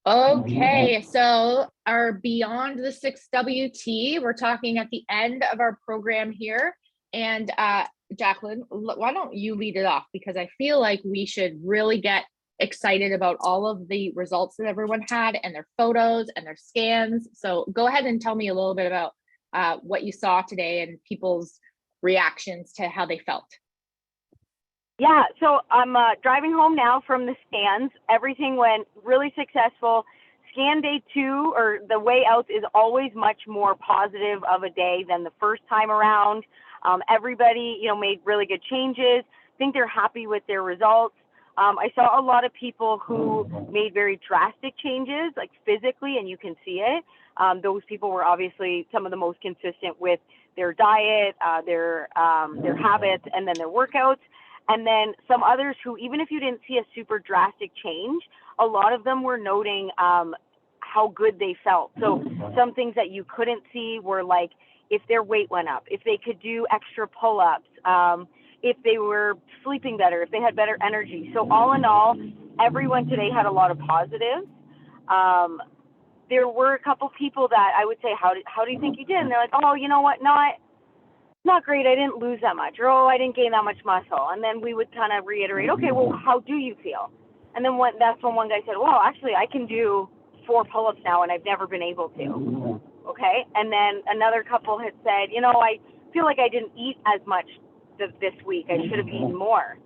Okay, so our Beyond the 6WT, we're talking at the end of our program here. And Jacqueline, why don't you lead it off? Because I feel like we should really get excited about all of the results that everyone had and their photos and their scans. So go ahead and tell me a little bit about what you saw today and people's reactions to how they felt. Yeah, so I'm driving home now from the scans. Everything went really successful. Scan day 2, or the way out, is always much more positive of a day than the first time around. Everybody, made really good changes. I think they're happy with their results. I saw a lot of people who made very drastic changes, like physically, and you can see it. Those people were obviously some of the most consistent with their diet, their habits, and then their workouts. And then some others who, even if you didn't see a super drastic change, a lot of them were noting how good they felt. So some things that you couldn't see were like if their weight went up, if they could do extra pull-ups, if they were sleeping better, if they had better energy. So all in all, everyone today had a lot of positives. There were a couple people that I would say, how do you think you did? And they're like, oh, you know what, not great, I didn't lose that much, or oh, I didn't gain that much muscle. And then we would kind of reiterate, okay, well, how do you feel? And then that's when one guy said, well, actually, I can do 4 pull-ups now, and I've never been able to. Okay. And then another couple had said, I feel like I didn't eat as much this week. I should have eaten more.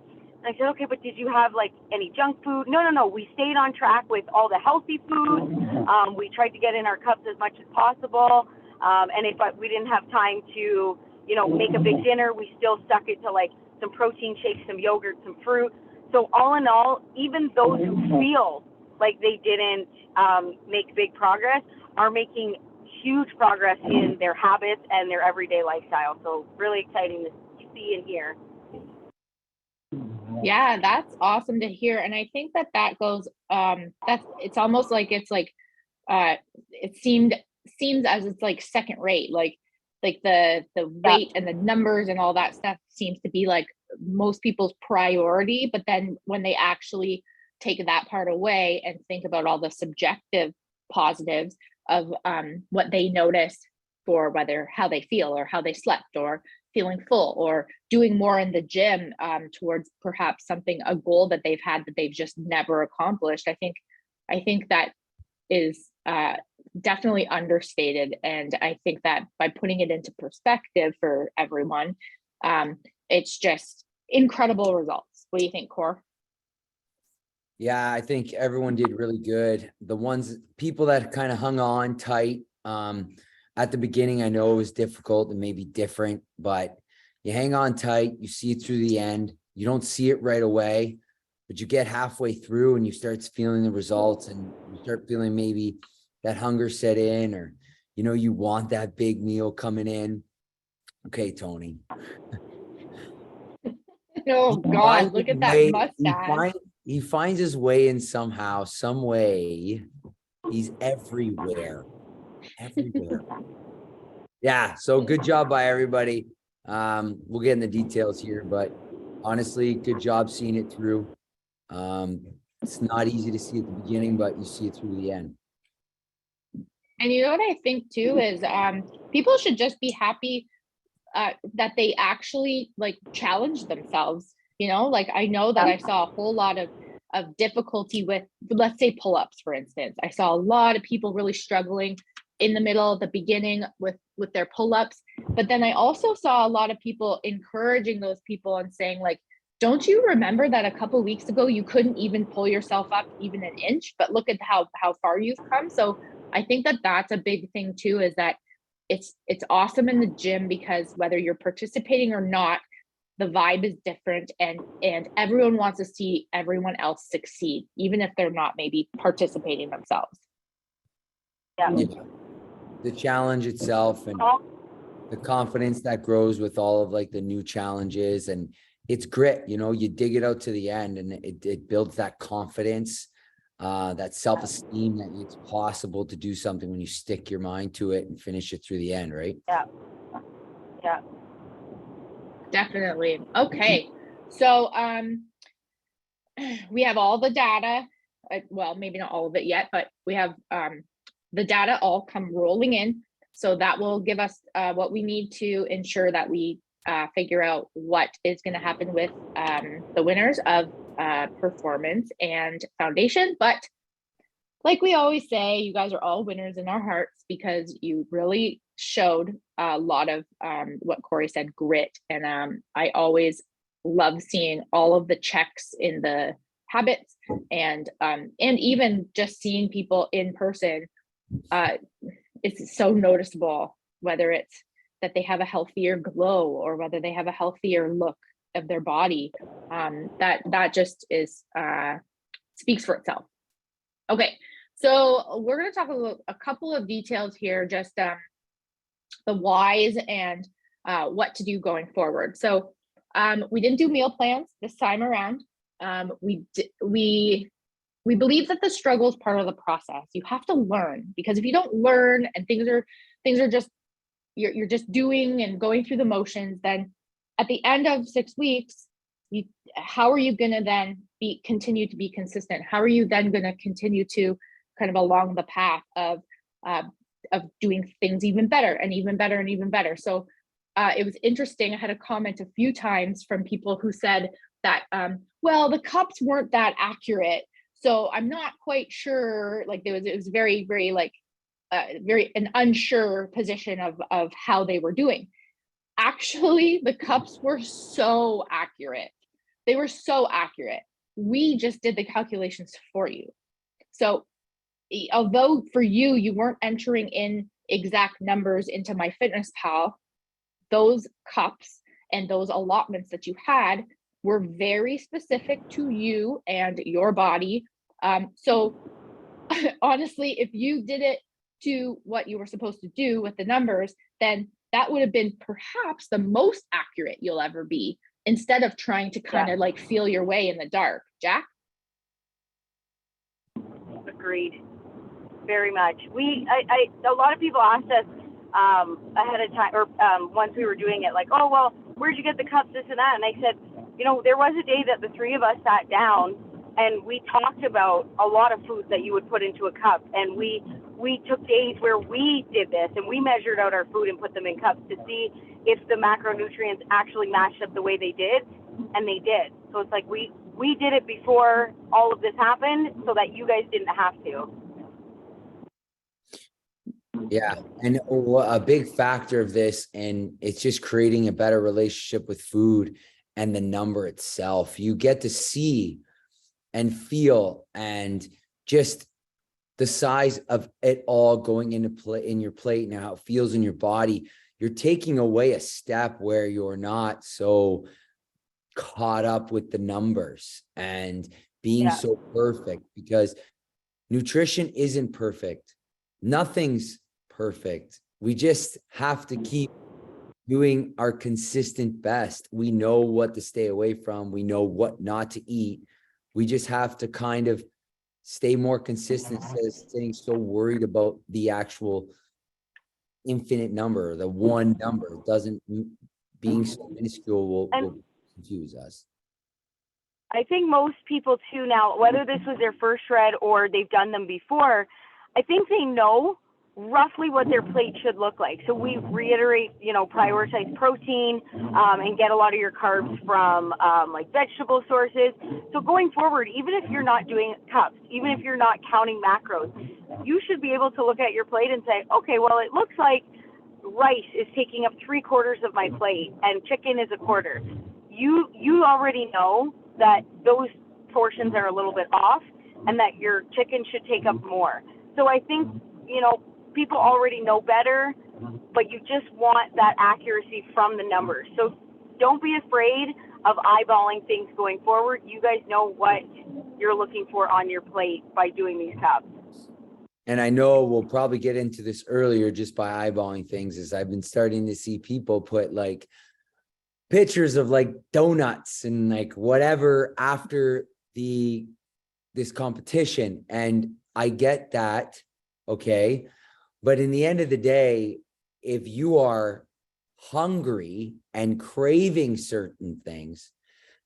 And I said, okay, but did you have like any junk food? No. We stayed on track with all the healthy foods. We tried to get in our cups as much as possible. And if we didn't have time to, make a big dinner, we still stuck it to like some protein shakes, some yogurt, some fruit. So all in all, even those who feel like they didn't make big progress are making huge progress in their habits and their everyday lifestyle. So really exciting to see and hear. Yeah, that's awesome to hear. And I think that goes, it's almost like it seems as it's like second rate, like the weight and the numbers and all that stuff seems to be like most people's priority. But then when they actually take that part away and think about all the subjective positives of what they notice for whether how they feel or how they slept or feeling full or doing more in the gym towards perhaps a goal that they've had that they've just never accomplished. I think that is definitely understated. And I think that by putting it into perspective for everyone, it's just incredible results. What do you think, Cor? Yeah, I think everyone did really good. People that kind of hung on tight at the beginning, I know it was difficult and maybe different, but you hang on tight, you see it through the end. You don't see it right away, but you get halfway through and you start feeling the results, and you start feeling maybe that hunger set in, or, you want that big meal coming in. Okay, Tony. Oh God, look at that mustache. He finds his way in somehow, some way. He's everywhere. Yeah. So good job by everybody. We'll get in the details here, but honestly, good job seeing it through. It's not easy to see at the beginning, but you see it through the end. And you know what I think too is people should just be happy that they actually challenge themselves. I know that I saw a whole lot of difficulty with, let's say, pull-ups, for instance. I saw a lot of people really struggling in the middle, the beginning with their pull-ups. But then I also saw a lot of people encouraging those people and saying, don't you remember that a couple of weeks ago you couldn't even pull yourself up even an inch, but look at how far you've come. So I think that that's a big thing too, is that it's awesome in the gym because whether you're participating or not, the vibe is different, and everyone wants to see everyone else succeed, even if they're not maybe participating themselves. Yeah. The challenge itself and the confidence that grows with all of the new challenges, and it's grit, you dig it out to the end, and it builds that confidence, that self-esteem that it's possible to do something when you stick your mind to it and finish it through the end, right? Yeah. Definitely. Okay. So, we have all the data, well, maybe not all of it yet, but we have, the data all come rolling in. So that will give us, what we need to ensure that we, figure out what is gonna happen with, the winners of, performance and foundation. But like we always say, you guys are all winners in our hearts because you really showed a lot of, what Corey said, grit. And, I always love seeing all of the checks in the habits, and even just seeing people in person. It's so noticeable, whether it's that they have a healthier glow or whether they have a healthier look of their body. That just is, speaks for itself. Okay, so we're going to talk a couple of details here, just, the whys and, what to do going forward. So, we didn't do meal plans this time around. We believe that the struggle is part of the process. You have to learn, because if you don't learn and things are just, you're just doing and going through the motions, then at the end of 6 weeks, how are you going to then continue to be consistent? How are you then going to continue to kind of along the path of doing things even better and even better and even better? So, it was interesting. I had a comment a few times from people who said that, well, the cups weren't that accurate, so I'm not quite sure. Like, it was very, very, like, very an unsure position of how they were doing. Actually, the cups were so accurate. They were so accurate. We just did the calculations for you. So, although for you, you weren't entering in exact numbers into MyFitnessPal, those cups and those allotments that you had were very specific to you and your body. So honestly, if you did it to what you were supposed to do with the numbers, then that would have been perhaps the most accurate you'll ever be, instead of trying to kind of like feel your way in the dark. Jack? Agreed. Very much. A lot of people asked us ahead of time, or once we were doing it, like, oh, well, where'd you get the cups, this and that? And I said, there was a day that the three of us sat down and we talked about a lot of foods that you would put into a cup. And we took days where we did this and we measured out our food and put them in cups to see if the macronutrients actually matched up the way they did. And they did. So it's like we did it before all of this happened so that you guys didn't have to. Yeah. And a big factor of this, and it's just creating a better relationship with food and the number itself. You get to see and feel, and just the size of it all going into play in your plate and how it feels in your body. You're taking away a step where you're not so caught up with the numbers and being so perfect, because nutrition isn't perfect. Nothing's perfect. We just have to keep doing our consistent best. We know what to stay away from. We know what not to eat. We just have to kind of stay more consistent instead of staying so worried about the actual infinite number, the one number. Doesn't, being so minuscule will confuse us. I think most people too now, whether this was their first shred or they've done them before, I think they know roughly what their plate should look like. So we reiterate, prioritize protein and get a lot of your carbs from like vegetable sources. So going forward, even if you're not doing cups, even if you're not counting macros, you should be able to look at your plate and say, okay, well, it looks like rice is taking up 3/4 of my plate and chicken is 1/4. You already know that those portions are a little bit off and that your chicken should take up more. So I think, people already know better, but you just want that accuracy from the numbers. So don't be afraid of eyeballing things going forward. You guys know what you're looking for on your plate by doing these cups. And I know we'll probably get into this earlier just by eyeballing things, as I've been starting to see people put like pictures of like donuts and like whatever after this competition. And I get that. Okay. But in the end of the day, if you are hungry and craving certain things,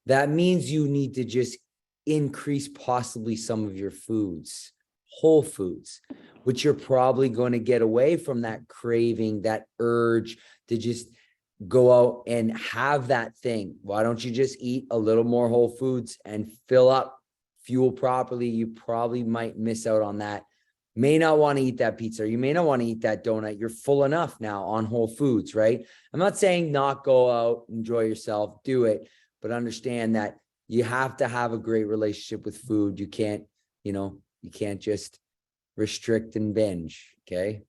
that means you need to just increase possibly some of your foods, whole foods, which you're probably going to get away from that craving, that urge to just go out and have that thing. Why don't you just eat a little more whole foods and fill up, fuel properly? You probably might miss out on that. May not want to eat that pizza. You may not want to eat that donut. You're full enough now on whole foods, right? I'm not saying not go out, enjoy yourself, do it, but understand that you have to have a great relationship with food. You can't, you can't just restrict and binge. Okay.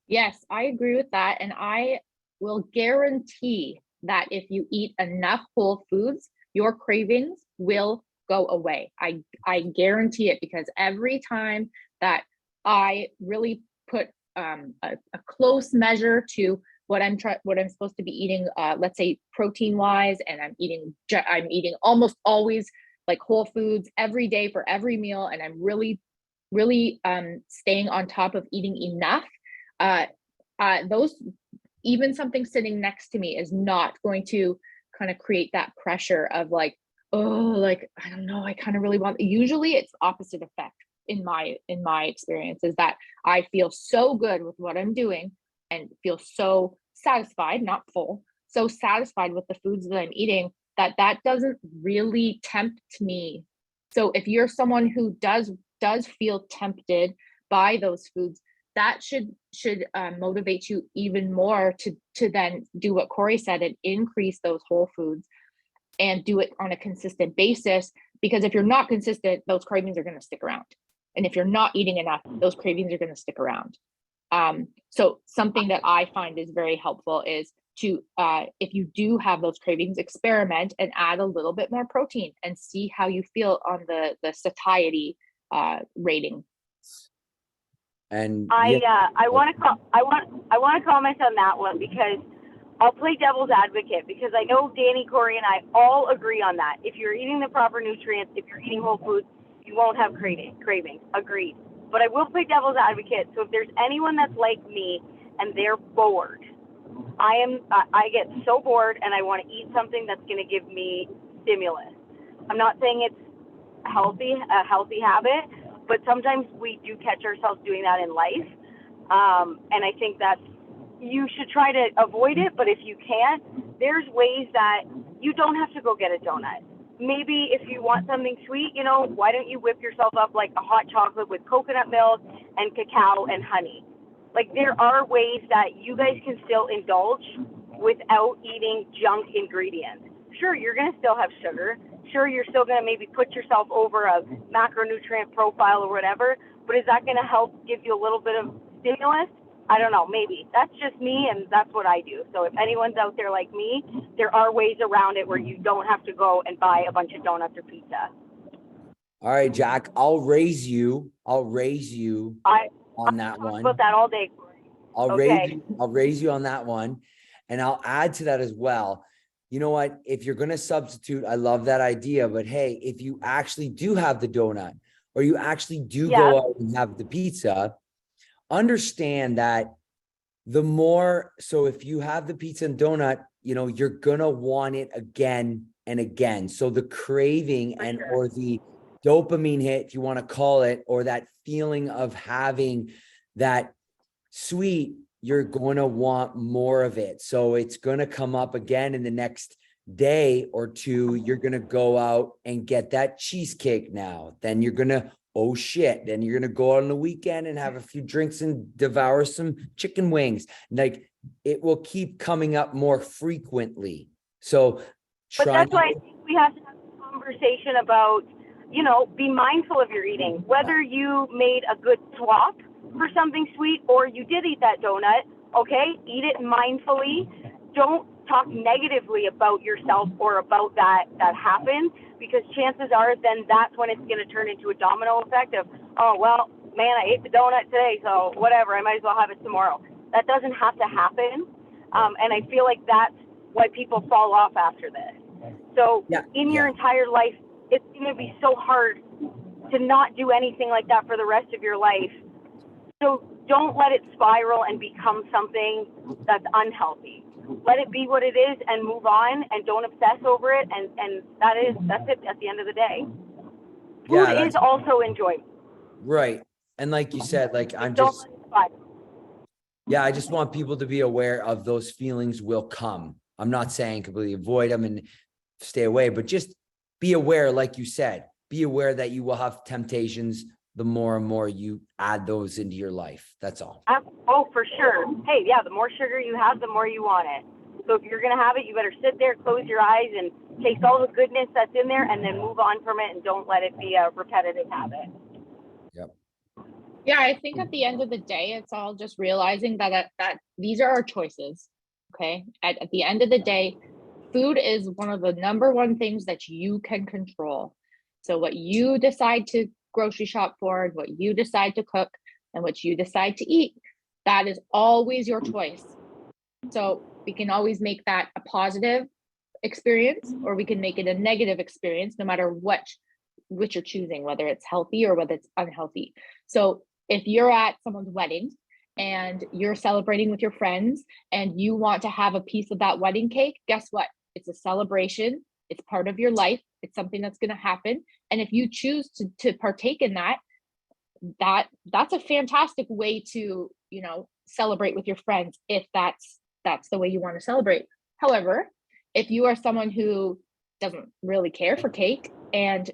Yes, I agree with that. And I will guarantee that if you eat enough whole foods, your cravings will go away. I guarantee it, because every time that I really put a close measure to what I'm supposed to be eating, let's say protein wise, and I'm eating almost always like whole foods every day for every meal, and I'm really staying on top of eating enough. Those, even something sitting next to me is not going to kind of create that pressure of like, oh, like, I don't know, I kind of really want. Usually it's opposite effect in my experience, is that I feel so good with what I'm doing and feel so satisfied, not full, so satisfied with the foods that I'm eating, that doesn't really tempt me. So if you're someone who does feel tempted by those foods, that should motivate you even more to then do what Corey said and increase those whole foods and do it on a consistent basis. Because if you're not consistent, those cravings are going to stick around. And if you're not eating enough, those cravings are going to stick around. So something that I find is very helpful is to, if you do have those cravings, experiment and add a little bit more protein and see how you feel on the satiety rating. And I want to comment on that one, because I'll play devil's advocate, because I know Danny, Corey, and I all agree on that. If you're eating the proper nutrients, if you're eating whole foods, you won't have cravings. Agreed. But I will play devil's advocate. So if there's anyone that's like me and they're bored, I get so bored and I want to eat something that's going to give me stimulus. I'm not saying it's a healthy habit, but sometimes we do catch ourselves doing that in life. And I think that you should try to avoid it. But if you can't, there's ways that you don't have to go get a donut. Maybe if you want something sweet, why don't you whip yourself up like a hot chocolate with coconut milk and cacao and honey? Like, there are ways that you guys can still indulge without eating junk ingredients. Sure, you're going to still have sugar. Sure, you're still going to maybe put yourself over a macronutrient profile or whatever, but is that going to help give you a little bit of stimulus? I don't know, maybe. That's just me, and that's what I do. So if anyone's out there like me, there are ways around it where you don't have to go and buy a bunch of donuts or pizza. all right, Jack, I'll raise you on that one. About that all day, Corey. I'll raise you on that one. And I'll add to that as well. You know what? If you're going to substitute, I love that idea. But hey, if you actually do have the donut, or you actually do go out and have the pizza, understand that so if you have the pizza and donut, you're going to want it again and again. So the craving or the dopamine hit, if you want to call it, or that feeling of having that sweet, you're going to want more of it. So it's going to come up again in the next day or two. You're going to go out and get that cheesecake now. Then you're going to, oh shit. Then you're going to go out on the weekend and have a few drinks and devour some chicken wings. Like, it will keep coming up more frequently. So but that's why I think we have to have a conversation about, be mindful of your eating, whether you made a good swap for something sweet or you did eat that donut. Okay, eat it mindfully. Don't talk negatively about yourself or about that happened, because chances are then that's when it's going to turn into a domino effect of, oh, well, man, I ate the donut today, so whatever, I might as well have it tomorrow. That doesn't have to happen. And I feel like that's why people fall off after this. So in your entire life, it's going to be so hard to not do anything like that for the rest of your life. So don't let it spiral and become something that's unhealthy. let it be what it is and move on and don't obsess over it. And that's it at the end of the day. Food Yeah, is also enjoyable. right. And like you said, like I'm Don't just, let it slide. yeah, I just want people to be aware of those feelings will come. I'm not saying completely avoid them and stay away, but just be aware, like you said, be aware that you will have temptations the more and more you add those into your life. That's all. Oh, for sure. Hey, yeah, the more sugar you have, the more you want it. So if you're going to have it, you better sit there, close your eyes, and taste all the goodness that's in there, and then move on from it, and don't let it be a repetitive habit. Yep. Yeah, I think at the end of the day, it's all just realizing that these are our choices. Okay. At the end of the day, food is one of the number one things that you can control. So what you decide to grocery shop for, and what you decide to cook, and what you decide to eat, that is always your choice. So we can always make that a positive experience, or we can make it a negative experience, no matter which you're choosing, whether it's healthy or whether it's unhealthy. So if you're at someone's wedding and you're celebrating with your friends and you want to have a piece of that wedding cake, guess what? It's a celebration. It's part of your life. It's something that's going to happen. And if you choose to partake in that's a fantastic way to, celebrate with your friends, if that's the way you want to celebrate. However, if you are someone who doesn't really care for cake and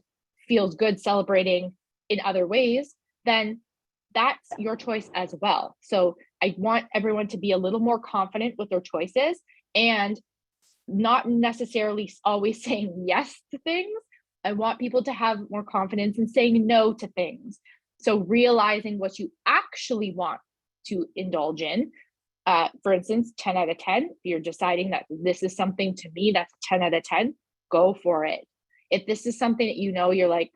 feels good celebrating in other ways, then that's your choice as well. So I want everyone to be a little more confident with their choices and not necessarily always saying yes to things. I want people to have more confidence in saying no to things. So realizing what you actually want to indulge in. For instance, 10 out of 10, if you're deciding that this is something to me that's 10 out of 10, go for it. If this is something that you're like,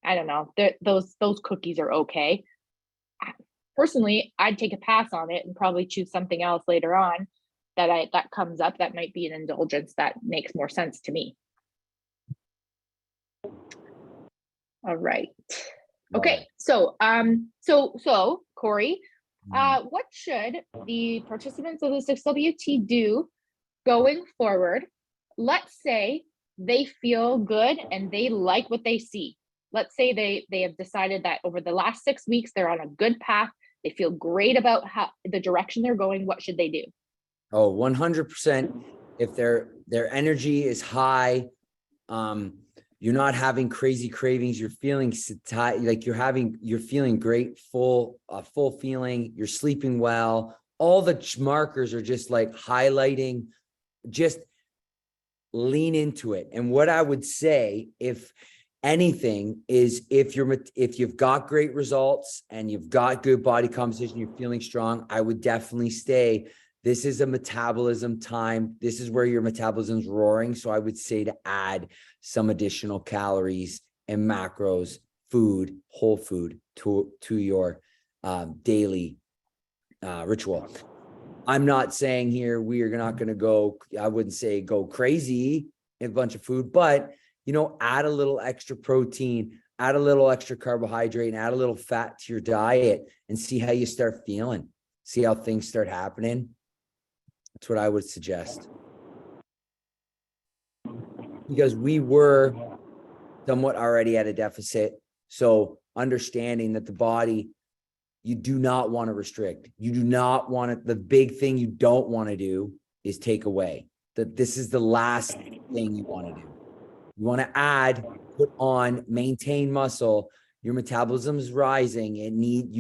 I don't know, those cookies are okay. Personally, I'd take a pass on it and probably choose something else later on that comes up that might be an indulgence that makes more sense to me. All right. Okay. So Corey, what should the participants of the 6WT do going forward? Let's say they feel good and they like what they see. Let's say they have decided that over the last 6 weeks, they're on a good path. They feel great about the direction they're going. What should they do? Oh, 100%. If their energy is high, you're not having crazy cravings, you're feeling like you're feeling great, full feeling, you're sleeping well. All the markers are just like highlighting, just lean into it. And what I would say, if anything, is if you've got great results and you've got good body composition, you're feeling strong, I would definitely stay. This is a metabolism time. This is where your metabolism's roaring. So I would say to add some additional calories and macros, food, whole food to your daily ritual. I'm not saying here we are not going to go, I wouldn't say go crazy in a bunch of food, but add a little extra protein, add a little extra carbohydrate, and add a little fat to your diet and see how you start feeling. See how things start happening. That's what I would suggest. Because we were somewhat already at a deficit. So understanding that the body, you do not want to restrict. You do not want to, the big thing you don't want to do is take away. That this is the last thing you want to do. You want to add, put on, maintain muscle. Your metabolism is rising. You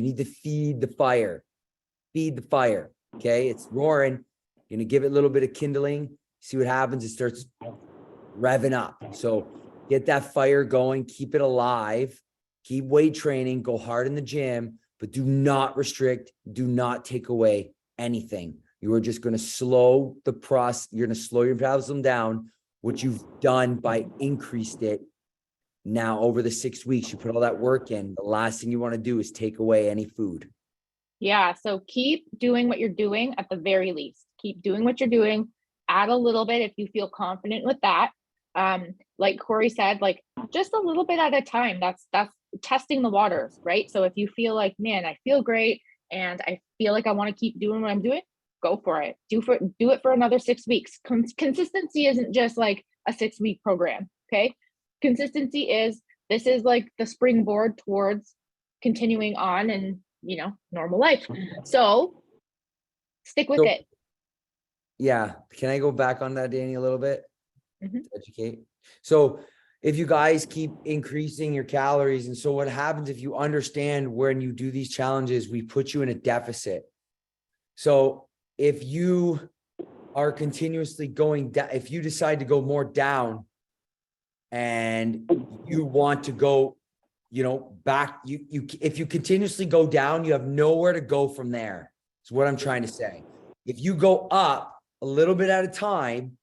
need to feed the fire. Feed the fire. Okay. It's roaring. You're going to give it a little bit of kindling. See what happens. It starts revving up. So get that fire going, keep it alive, keep weight training, go hard in the gym, but do not restrict, do not take away anything. You are just going to slow the process. You're going to slow your metabolism down, which you've done by increased it. Now, over the 6 weeks, you put all that work in. The last thing you want to do is take away any food. Yeah. So keep doing what you're doing at the very least. Keep doing what you're doing. Add a little bit if you feel confident with that. Like Corey said, like just a little bit at a time. That's testing the waters, right? So if you feel like, man, I feel great and I feel like I want to keep doing what I'm doing, go for it. Do it for another 6 weeks. Consistency isn't just like a 6-week program. Okay. Consistency is, this is like the springboard towards continuing on and, normal life. So stick with So- it. Yeah. Can I go back on that, Danny, a little bit? Mhm. To educate. So if you guys keep increasing your calories, and so what happens if you understand when you do these challenges, we put you in a deficit. So if you are continuously going down, if you decide to go more down and you want to go, back, if you continuously go down, you have nowhere to go from there. Is what I'm trying to say. If you go up a little bit at a time,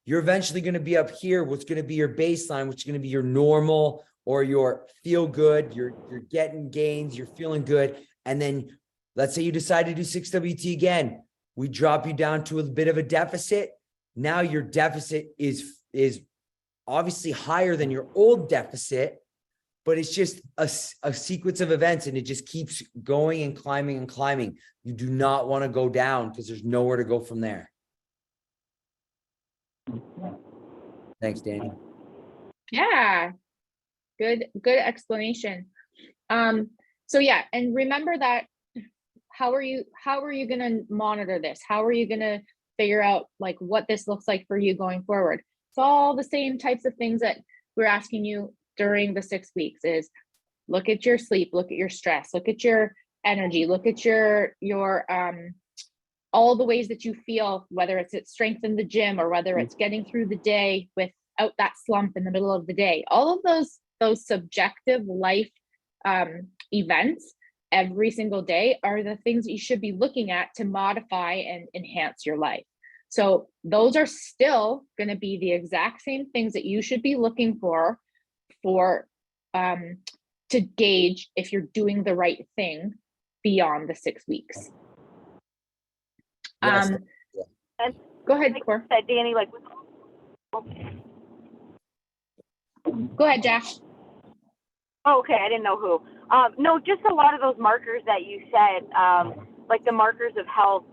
you're eventually going to be up here, what's going to be your baseline, which is going to be your normal or your feel good. You're getting gains, you're feeling good. And then let's say you decide to do 6WT again. We drop you down to a bit of a deficit. Now your deficit is obviously higher than your old deficit, but it's just a sequence of events, and it just keeps going and climbing and climbing. You do not want to go down because there's nowhere to go from there. Thanks, Danny. Yeah. Good explanation. So yeah, and remember that how are you going to monitor this? How are you going to figure out like what this looks like for you going forward? It's all the same types of things that we're asking you during the 6 weeks. Is look at your sleep, look at your stress, look at your energy, look at your all the ways that you feel, whether it's strength in the gym or whether it's getting through the day without that slump in the middle of the day. All of those subjective life events every single day are the things that you should be looking at to modify and enhance your life. So those are still going to be the exact same things that you should be looking for to gauge if you're doing the right thing beyond the 6 weeks. Yes. And Go ahead, like Cor. you said, Danny, like, Go ahead, Josh. oh, okay, I didn't know who. No, just a lot of those markers that you said, like the markers of health.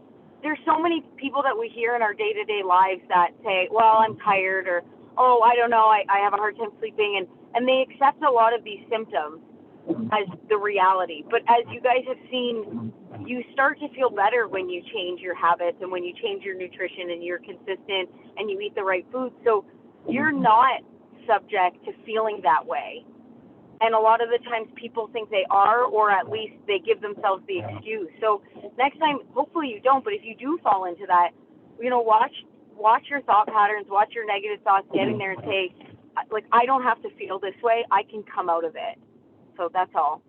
There's so many people that we hear in our day-to-day lives that say, well, I'm tired, or, oh, I don't know, I have a hard time sleeping, and they accept a lot of these symptoms as the reality. But as you guys have seen, you start to feel better when you change your habits and when you change your nutrition and you're consistent and you eat the right food. So you're not subject to feeling that way. And a lot of the times people think they are, or at least they give themselves the excuse. So next time, hopefully you don't, but if you do fall into that, watch your thought patterns, watch your negative thoughts, get in there and say, like, I don't have to feel this way. I can come out of it. So that's all.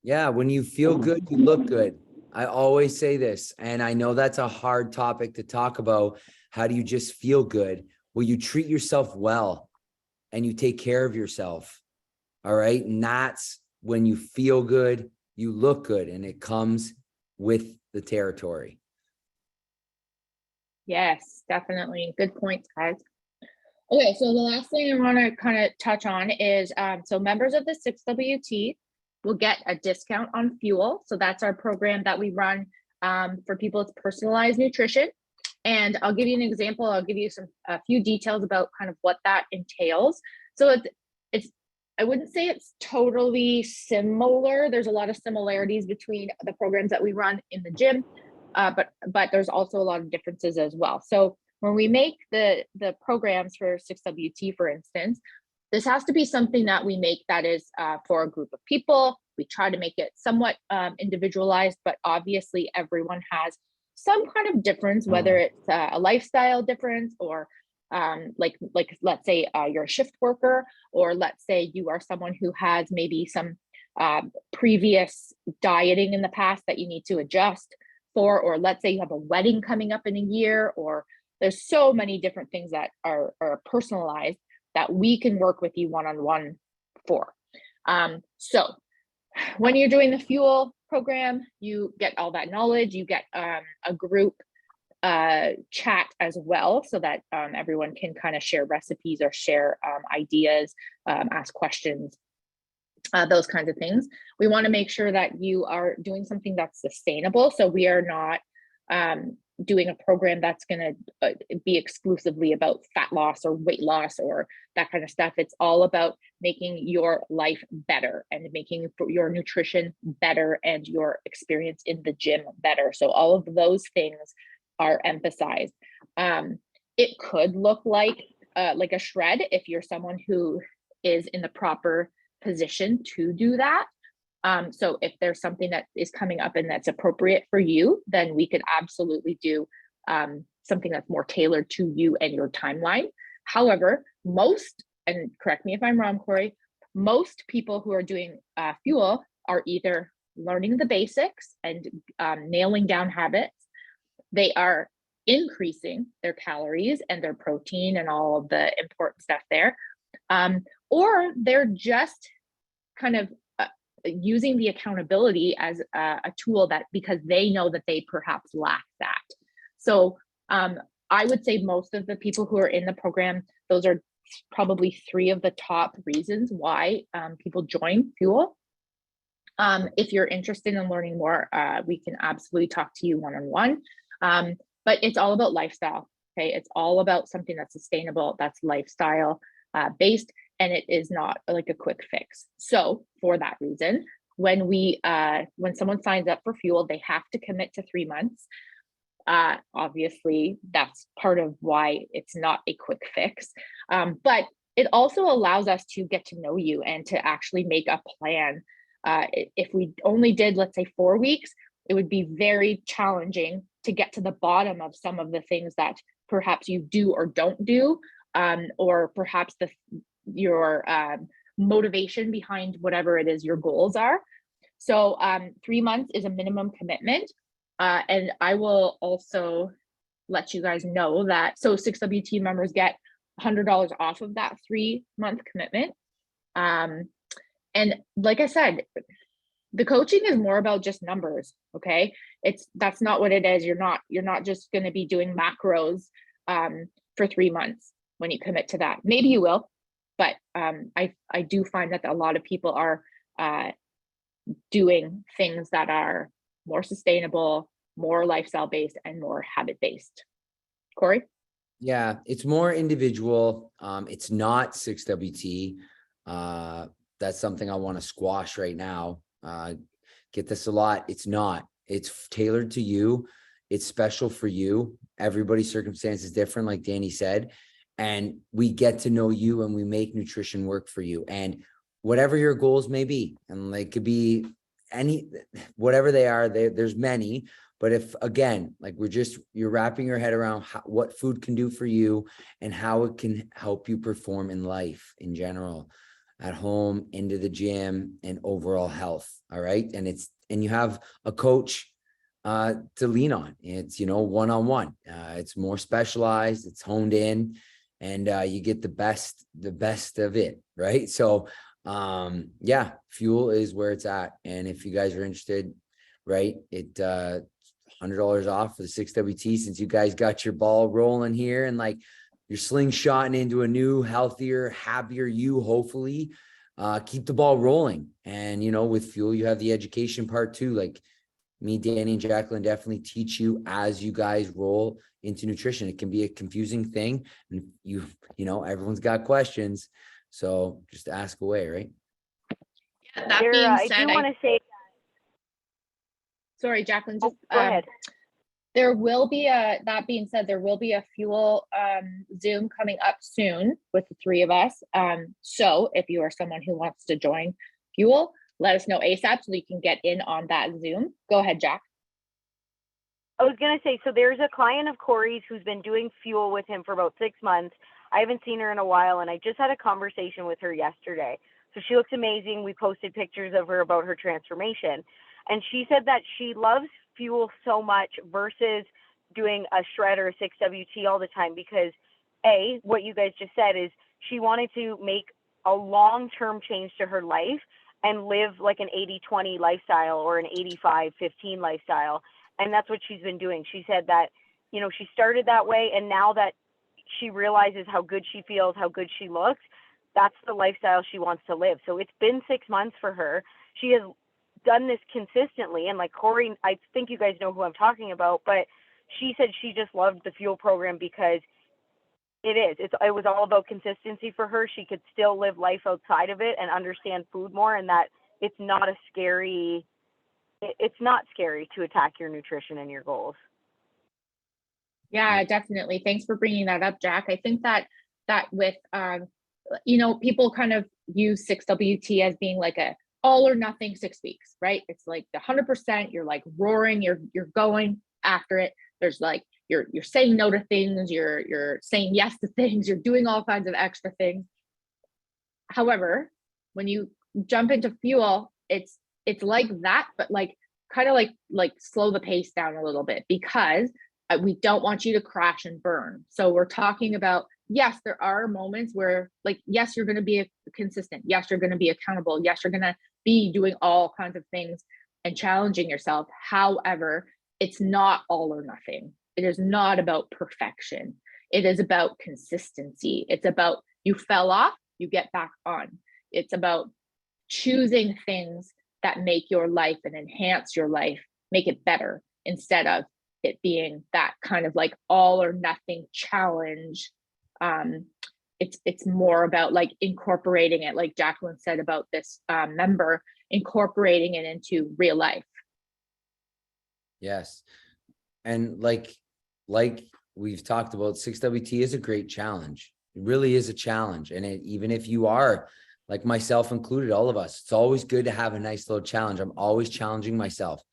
Yeah, when you feel good, you look good. I always say this, and I know that's a hard topic to talk about. How do you just feel good? Well, you treat yourself well and you take care of yourself. All right. And that's when you feel good, you look good, and it comes with the territory. Yes, definitely. Good points, guys. Okay, so the last thing I want to kind of touch on is, so members of the 6WT will get a discount on fuel. So that's our program that we run for people with personalized nutrition. And I'll give you an example. I'll give you a few details about kind of what that entails. So it's I wouldn't say it's totally similar. There's a lot of similarities between the programs that we run in the gym, but there's also a lot of differences as well. So when we make the programs for 6WT, for instance, this has to be something that we make that is for a group of people. We try to make it somewhat individualized, but obviously everyone has some kind of difference, whether it's a lifestyle difference or like let's say you're a shift worker, or let's say you are someone who has maybe some previous dieting in the past that you need to adjust for, or let's say you have a wedding coming up in a year, or there's so many different things that are personalized that we can work with you one-on-one for. So when you're doing the fuel program, you get all that knowledge, you get a group chat as well, so that everyone can kind of share recipes or share ideas, ask questions, those kinds of things. We want to make sure that you are doing something that's sustainable. So we are not doing a program that's going to be exclusively about fat loss or weight loss or that kind of stuff. It's all about making your life better and making your nutrition better and your experience in the gym better. So all of those things are emphasized. It could look like a shred if you're someone who is in the proper position to do that. So if there's something that is coming up and that's appropriate for you, then we could absolutely do something that's more tailored to you and your timeline. However, most, and correct me if I'm wrong, Corey, most people who are doing fuel are either learning the basics and nailing down habits. They are increasing their calories and their protein and all of the important stuff there. Or they're just kind of using the accountability as a tool that because they know that they perhaps lack that. So I would say most of the people who are in the program, those are probably 3 of the top reasons why people join Fuel. If you're interested in learning more, we can absolutely talk to you one-on-one. But it's all about lifestyle. Okay, it's all about something that's sustainable, that's lifestyle based, and it is not like a quick fix. So for that reason, when someone signs up for Fuel, they have to commit to 3 months. Obviously, that's part of why it's not a quick fix. But it also allows us to get to know you and to actually make a plan. If we only did, let's say, 4 weeks, it would be very challenging to get to the bottom of some of the things that perhaps you do or don't do, or perhaps your motivation behind whatever it is your goals are. So 3 months is a minimum commitment. And I will also let you guys know that, so 6WT members get $100 off of that 3-month commitment. And like I said, the coaching is more about just numbers. Okay. That's not what it is. You're not just going to be doing macros for 3 months when you commit to that. Maybe you will, but I do find that a lot of people are doing things that are more sustainable, more lifestyle based, and more habit based. Corey? Yeah, it's more individual. It's not 6WT. That's something I want to squash right now. Get this a lot. It's not. It's tailored to you. It's special for you. Everybody's circumstance is different, like Danny said. And we get to know you and we make nutrition work for you. And whatever your goals may be, and they could be whatever they are, there's many. But if, again, like you're wrapping your head around what food can do for you and how it can help you perform in life in general, at home, into the gym, and overall health. All right. And you have a coach to lean on. It's, one-on-one. It's more specialized, it's honed in, and you get the best of it. Right. So yeah, Fuel is where it's at. And if you guys are interested, right, it $100 off for the 6WT, since you guys got your ball rolling here and like you're slingshotting into a new, healthier, happier you, hopefully. Keep the ball rolling. And with Fuel, you have the education part too. Like me, Danny, and Jacqueline definitely teach you as you guys roll into nutrition. It can be a confusing thing, and everyone's got questions, so just ask away, right? Yeah, that being said, I do want to say. Sorry, Jacqueline. Just go ahead. There will be that being said, there will be a Fuel Zoom coming up soon with the 3 of us. So if you are someone who wants to join Fuel, let us know ASAP so you can get in on that Zoom. Go ahead, Jack. I was going to say, so there's a client of Corey's who's been doing Fuel with him for about 6 months. I haven't seen her in a while, and I just had a conversation with her yesterday. So she looks amazing. We posted pictures of her about her transformation. And she said that she loves Fuel so much versus doing a shred or a 6WT all the time, because what you guys just said is she wanted to make a long-term change to her life and live like an 80-20 lifestyle or an 85-15 lifestyle. And that's what she's been doing. She said that, she started that way, and now that she realizes how good she feels, how good she looks, that's the lifestyle she wants to live. So it's been 6 months for her. She has done this consistently, and like Corey, I think you guys know who I'm talking about, but she said she just loved the fuel program because it was all about consistency for her. She could still live life outside of it and understand food more, and that it's not scary to attack your nutrition and your goals. Yeah, definitely. Thanks for bringing that up, Jack. I think that with, people kind of use 6WT as being like a all or nothing 6 weeks, right? It's like the 100%, you're like roaring, you're going after it. There's like, you're saying no to things, you're saying yes to things, you're doing all kinds of extra things. However, when you jump into fuel, it's like that, but like kind of like slow the pace down a little bit, because we don't want you to crash and burn. So we're talking about, yes, there are moments where, like, yes, you're going to be consistent. Yes, you're going to be accountable. Yes, you're going to be doing all kinds of things and challenging yourself. However, it's not all or nothing. It is not about perfection. It is about consistency. It's about, you fell off, you get back on. It's about choosing things that make your life and enhance your life, make it better, instead of it being that kind of like all or nothing challenge. It's more about like incorporating it, like Jacqueline said about this member, incorporating it into real life. Yes. And like we've talked about, 6WT is a great challenge. It really is a challenge. And even if you are, like myself included, all of us, it's always good to have a nice little challenge. I'm always challenging myself,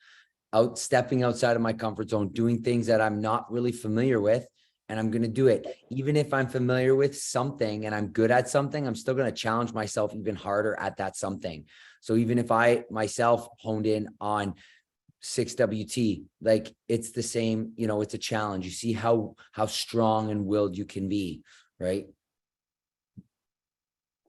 stepping outside of my comfort zone, doing things that I'm not really familiar with. And I'm going to do it. Even if I'm familiar with something and I'm good at something, I'm still going to challenge myself even harder at that something. So even if I myself honed in on 6WT, like it's the same, it's a challenge. You see how strong and willed you can be, right?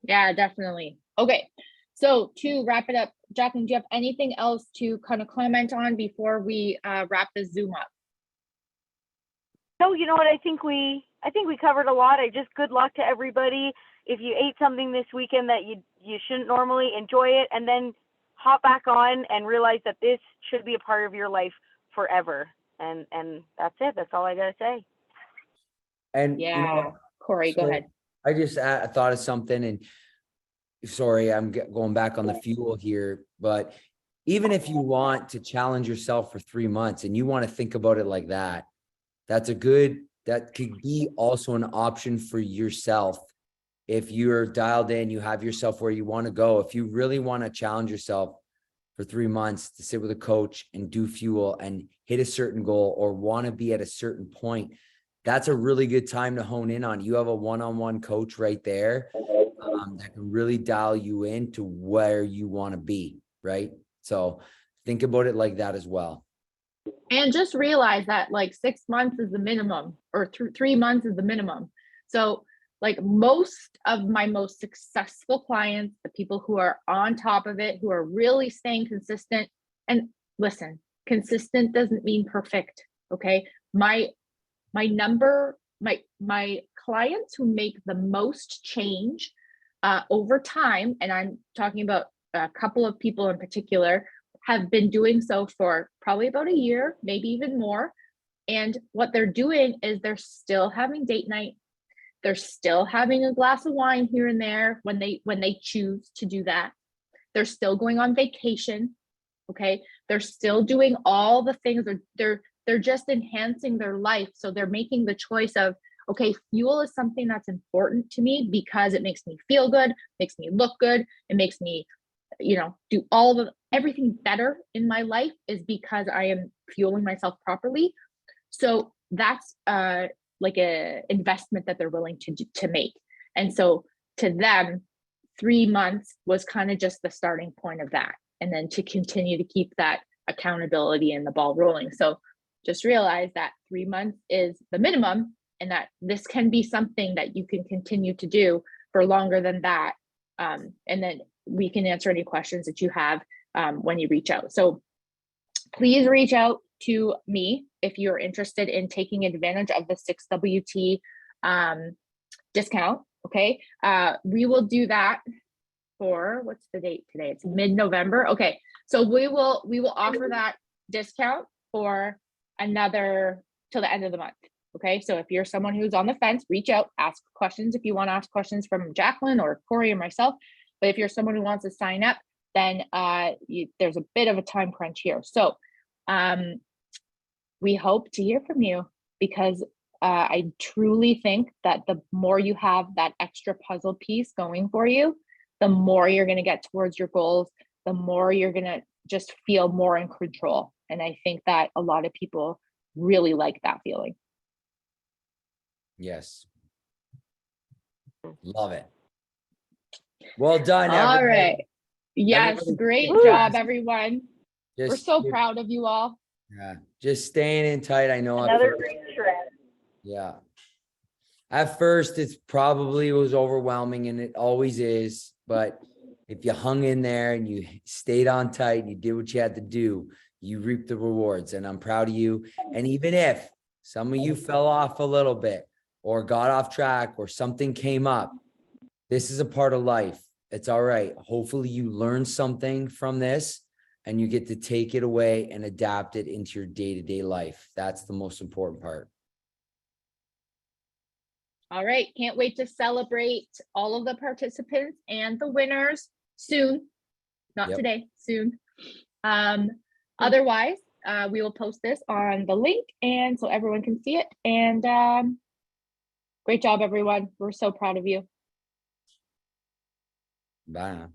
Yeah, definitely. Okay. So to wrap it up, Jacqueline, do you have anything else to kind of comment on before we wrap the Zoom up? No, you know what? I think we covered a lot. Good luck to everybody. If you ate something this weekend that you shouldn't normally, enjoy it, and then hop back on and realize that this should be a part of your life forever. And that's it. That's all I gotta say. And yeah, Corey, go ahead. I just thought of something, and sorry, I'm going back on the fuel here, but even if you want to challenge yourself for 3 months and you want to think about it like that, that could be also an option for yourself. If you're dialed in, you have yourself where you want to go. If you really want to challenge yourself for 3 months to sit with a coach and do fuel and hit a certain goal, or want to be at a certain point, that's a really good time to hone in on. You have a one-on-one coach right there that can really dial you into where you want to be, right? So think about it like that as well. And just realize that like 6 months is the minimum, or 3 months is the minimum. So like most of my most successful clients, the people who are on top of it, who are really staying consistent, and listen, consistent doesn't mean perfect. Okay. My clients who make the most change over time, and I'm talking about a couple of people in particular, have been doing so for probably about a year, maybe even more. And what they're doing is they're still having date night. They're still having a glass of wine here and there when they choose to do that. They're still going on vacation. Okay. They're still doing all the things. They're just enhancing their life. So they're making the choice of, okay, fuel is something that's important to me because it makes me feel good, makes me look good. It makes me, do everything better in my life is because I am fueling myself properly. So that's like a investment that they're willing to make. And so to them, 3 months was kind of just the starting point of that. And then to continue to keep that accountability and the ball rolling. So just realize that 3 months is the minimum, and that this can be something that you can continue to do for longer than that. And then we can answer any questions that you have when you reach out. So please reach out to me if you're interested in taking advantage of the 6WT discount. Okay. We will do that for, what's the date today? It's mid-November. Okay. So we will offer that discount for another till the end of the month. Okay, so if you're someone who's on the fence, reach out, ask questions if you want to ask questions from Jacqueline or Corey or myself. But if you're someone who wants to sign up, then there's a bit of a time crunch here. So we hope to hear from you, because I truly think that the more you have that extra puzzle piece going for you, the more you're going to get towards your goals, the more you're going to just feel more in control. And I think that a lot of people really like that feeling. Yes. Love it. Well done, All everybody. right. Yes, Everybody great kicked job, ass. everyone. We're Just, so proud of you all. yeah, just staying in tight. I know. at Another first- great shred. Yeah. At first, it's probably was overwhelming, and it always is. But if you hung in there and you stayed on tight and you did what you had to do, you reap the rewards. And I'm proud of you. And even if some of you fell off a little bit or got off track or something came up, this is a part of life. It's all right. Hopefully you learn something from this and you get to take it away and adapt it into your day-to-day life. That's the most important part. All right, can't wait to celebrate all of the participants and the winners soon. Not Yep. today, soon. Otherwise, we will post this on the link, and so everyone can see it. And great job, everyone. We're so proud of you. Bye now.